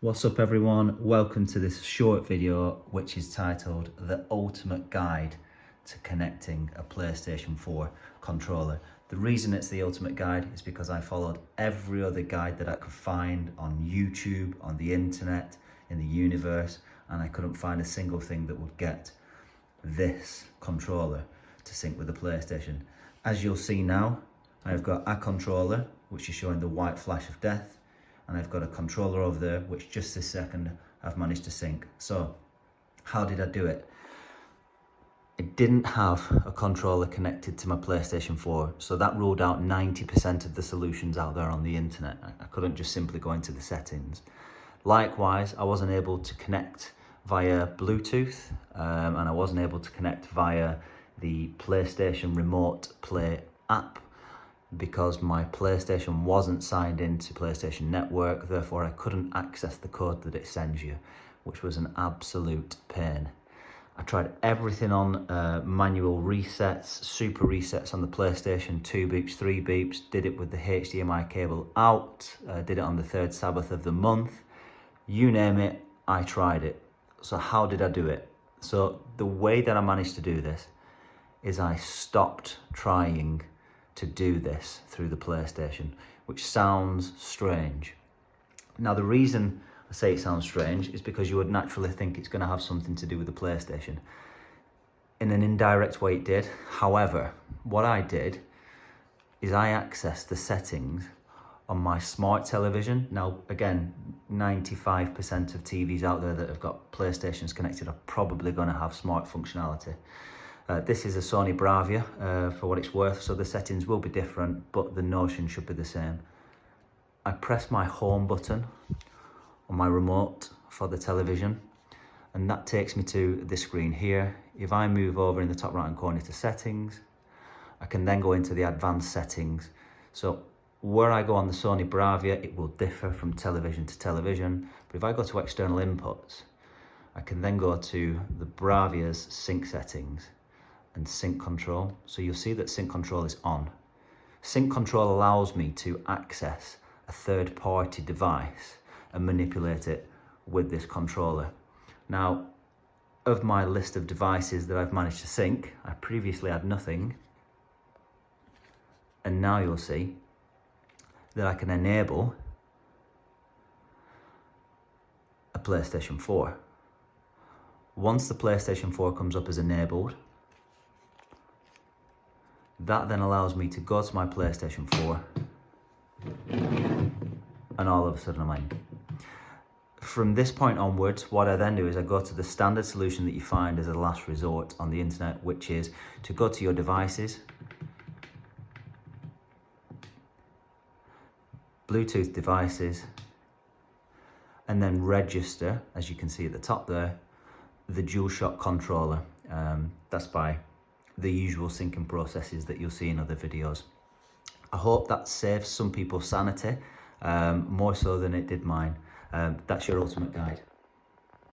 What's up everyone, welcome to this short video which is titled The Ultimate Guide to Connecting a PlayStation 4 Controller. The reason it's the ultimate guide is because I followed every other guide that I could find on YouTube, on the internet, in the universe, and I couldn't find a single thing that would get this controller to sync with the PlayStation. As you'll see now, I've got a controller which is showing the white flash of death, and I've got a controller over there which just this second I've managed to sync. So how did I do it? I didn't have a controller connected to my PlayStation 4, so that ruled out 90% of the solutions out there on the internet. I couldn't just simply go into the settings. Likewise, I wasn't able to connect via Bluetooth, and I wasn't able to connect via the PlayStation Remote Play app, because my PlayStation wasn't signed into PlayStation Network, therefore I couldn't access the code that it sends you, which was an absolute pain. I tried everything on manual resets, super resets on the PlayStation, 2 beeps, 3 beeps, did it with the HDMI cable out, did it on the third Sabbath of the month, you name it, I tried it. So how did I do it? So the way that I managed to do this is I stopped trying to do this through the PlayStation, which sounds strange. Now the reason I say it sounds strange is because you would naturally think it's going to have something to do with the PlayStation. In an indirect way it did. However, what I did is I accessed the settings on my smart television. Now again, 95% of TVs out there that have got PlayStations connected are probably going to have smart functionality. This is a Sony Bravia for what it's worth, so the settings will be different, but the notion should be the same. I press my home button on my remote for the television, and that takes me to this screen here. If I move over in the top right hand corner to settings, I can then go into the advanced settings. So where I go on the Sony Bravia, it will differ from television to television, but if I go to external inputs, I can then go to the Bravia's sync settings and sync control. So you'll see that sync control is on. Sync control allows me to access a third-party device and manipulate it with this controller. Now, of my list of devices that I've managed to sync, I previously had nothing, and now you'll see that I can enable a PlayStation 4. Once the PlayStation 4 comes up as enabled, that then allows me to go to my PlayStation 4, and all of a sudden I'm in. From this point onwards, what I then do is I go to the standard solution that you find as a last resort on the internet, which is to go to your devices, Bluetooth devices, and then register, as you can see at the top there, the Dualshock Controller. That's by the usual syncing processes that you'll see in other videos. I hope that saves some people's sanity, more so than it did mine. That's your ultimate guide.